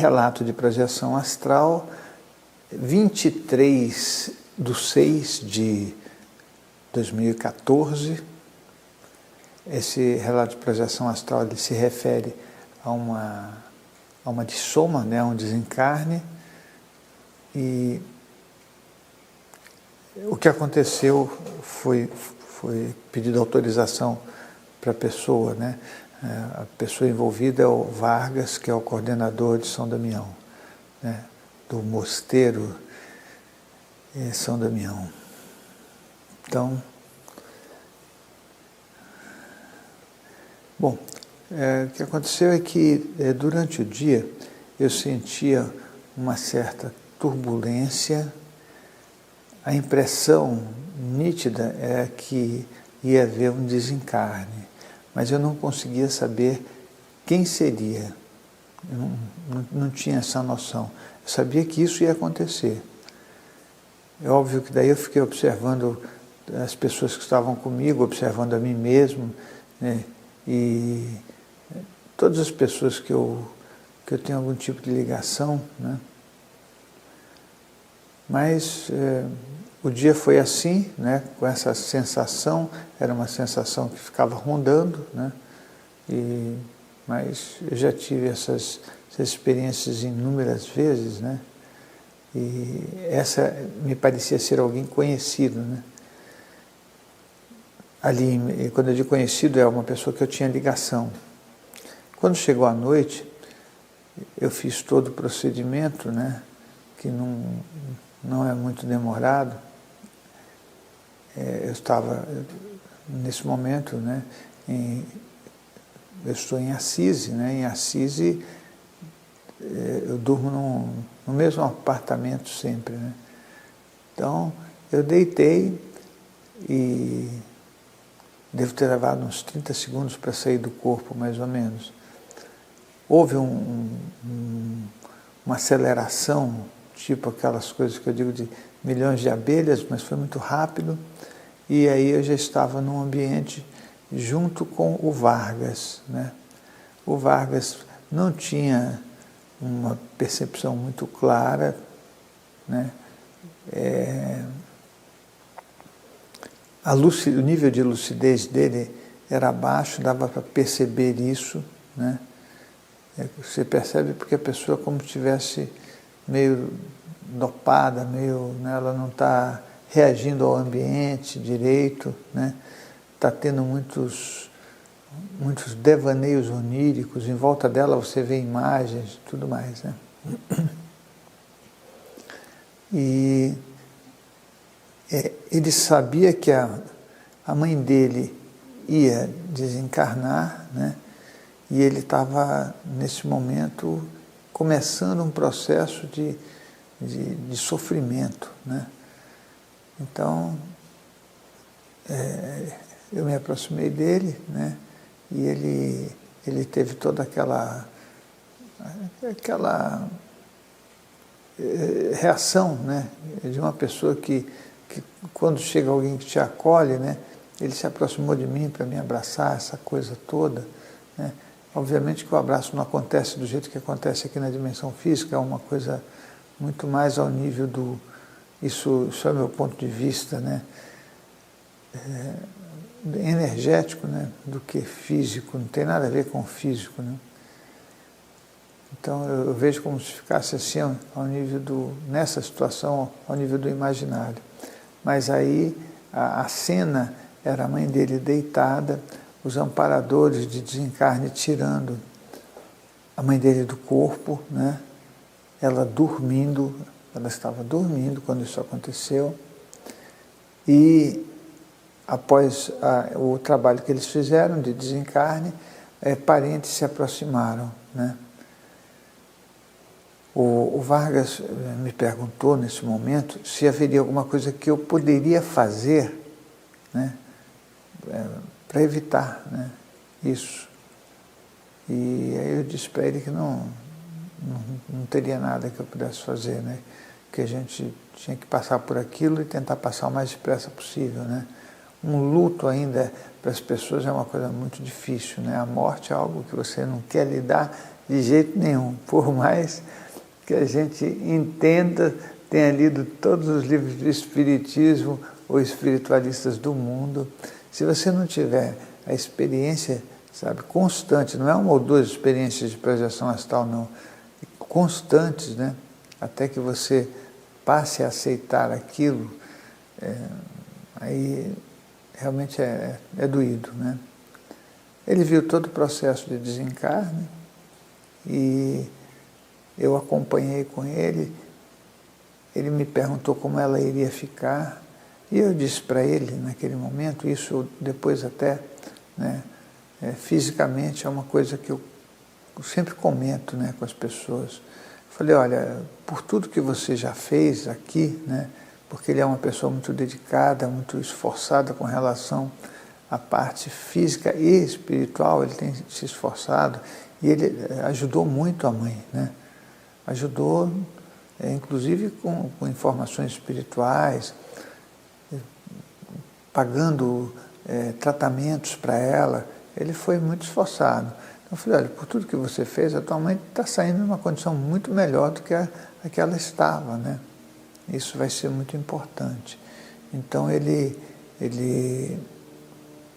relato de projeção astral, 23/6/2014. Esse relato de projeção astral ele se refere a uma dissoma, né, a um desencarne. E o que aconteceu foi pedido autorização para a pessoa, né? A pessoa envolvida é o Vargas, que é o coordenador de São Damião, né? Do mosteiro São Damião. Então, bom, o que aconteceu é que durante o dia eu sentia uma certa turbulência. A impressão nítida é que ia haver um desencarne, mas eu não conseguia saber quem seria. Eu não tinha essa noção. Eu sabia que isso ia acontecer. É óbvio que daí eu fiquei observando as pessoas que estavam comigo, observando a mim mesmo, né? E todas as pessoas que eu tenho algum tipo de ligação, né? Mas o dia foi assim, né? Com essa sensação, era uma sensação que ficava rondando, né? Mas eu já tive essas experiências inúmeras vezes, né? E essa me parecia ser alguém conhecido, né? Ali, quando eu digo conhecido, é uma pessoa que eu tinha ligação. Quando chegou a noite, eu fiz todo o procedimento, né? Que não é muito demorado. Eu estava, nesse momento, né? Eu estou em Assisi, né? Em Assisi, eu durmo no mesmo apartamento sempre, né? Então, eu deitei e devo ter levado uns 30 segundos para sair do corpo, mais ou menos. Houve uma aceleração, tipo aquelas coisas que eu digo de milhões de abelhas, mas foi muito rápido. E aí eu já estava num ambiente junto com o Vargas, né? O Vargas não tinha uma percepção muito clara, né? O nível de lucidez dele era baixo, dava para perceber isso, né? Você percebe porque a pessoa como se estivesse meio dopada, meio, né? Ela não está reagindo ao ambiente direito, né? Está tendo muitos devaneios oníricos, em volta dela você vê imagens, tudo mais, né? E ele sabia que a mãe dele ia desencarnar, né? E ele estava, nesse momento, começando um processo de sofrimento, né? Então, eu me aproximei dele, né? E ele teve toda aquela reação, né? De uma pessoa que quando chega alguém que te acolhe, né? Ele se aproximou de mim para me abraçar, essa coisa toda, né? Obviamente que o abraço não acontece do jeito que acontece aqui na dimensão física, é uma coisa muito mais ao nível do... Isso é o meu ponto de vista, né? Energético, né? Do que físico, não tem nada a ver com o físico, né? Então eu vejo como se ficasse assim ao nível nessa situação, ao nível do imaginário. Mas aí a cena era a mãe dele deitada, os amparadores de desencarne tirando a mãe dele do corpo, né? Ela dormindo, ela estava dormindo quando isso aconteceu. E após o trabalho que eles fizeram de desencarne, parentes se aproximaram, né? O Vargas me perguntou nesse momento se haveria alguma coisa que eu poderia fazer, né, para evitar, né, isso. E aí eu disse para ele que não teria nada que eu pudesse fazer, né, que a gente tinha que passar por aquilo e tentar passar o mais depressa possível, né. Um luto ainda para as pessoas é uma coisa muito difícil, né? A morte é algo que você não quer lidar de jeito nenhum, por mais que a gente entenda, tenha lido todos os livros de espiritismo ou espiritualistas do mundo, se você não tiver a experiência, sabe, constante, não é uma ou duas experiências de projeção astral, não, constantes, né, até que você passe a aceitar aquilo, aí realmente é doído, né? Ele viu todo o processo de desencarne e eu acompanhei com ele. Ele me perguntou como ela iria ficar e eu disse para ele naquele momento, isso depois até, né, fisicamente é uma coisa que eu sempre comento, né, com as pessoas. Falei, olha, por tudo que você já fez aqui, né, porque ele é uma pessoa muito dedicada, muito esforçada com relação à parte física e espiritual, ele tem se esforçado e ele ajudou muito a mãe, né? Ajudou, inclusive com informações espirituais, pagando tratamentos para ela, ele foi muito esforçado. Então eu falei, olha, por tudo que você fez, a tua mãe está saindo numa condição muito melhor do que a que ela estava, né? Isso vai ser muito importante. Então ele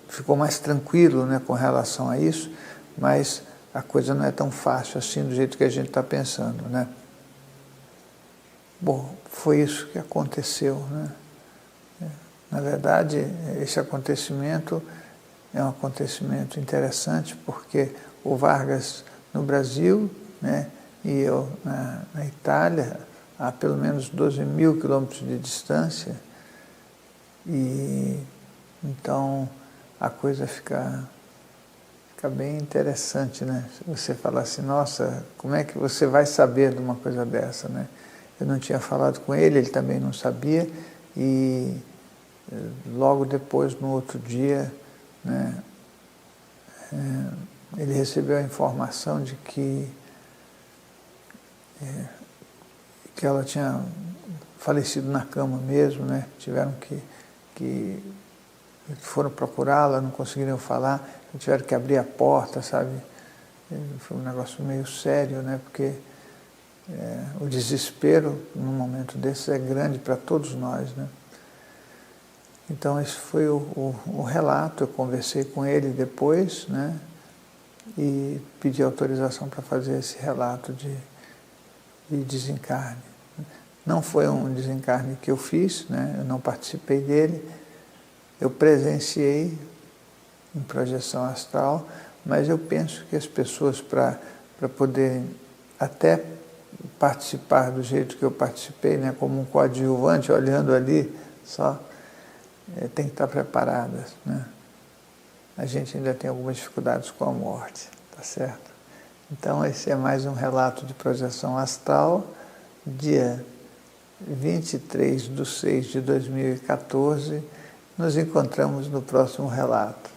ficou mais tranquilo, né, com relação a isso, mas a coisa não é tão fácil assim do jeito que a gente está pensando, né? Bom, foi isso que aconteceu, né? Na verdade, esse acontecimento é um acontecimento interessante porque o Vargas no Brasil, né, e eu na Itália, a pelo menos 12.000 quilômetros de distância, e então a coisa fica bem interessante, né? Se você falar assim, nossa, como é que você vai saber de uma coisa dessa, né? Eu não tinha falado com ele, ele também não sabia, e logo depois, no outro dia, né, ele recebeu a informação de que ela tinha falecido na cama mesmo, né? Tiveram que foram procurá-la, não conseguiram falar, tiveram que abrir a porta, sabe? Foi um negócio meio sério, né? Porque o desespero num momento desse é grande para todos nós, né? Então esse foi o relato. Eu conversei com ele depois, né? E pedi autorização para fazer esse relato de desencarne. Não foi um desencarne que eu fiz, né? Eu não participei dele, eu presenciei em projeção astral, mas eu penso que as pessoas, para poderem até participar do jeito que eu participei, né, como um coadjuvante, olhando ali só, tem que estar preparadas, né? A gente ainda tem algumas dificuldades com a morte, tá certo? Então esse é mais um relato de projeção astral, dia 23/6/2014. Nos encontramos no próximo relato.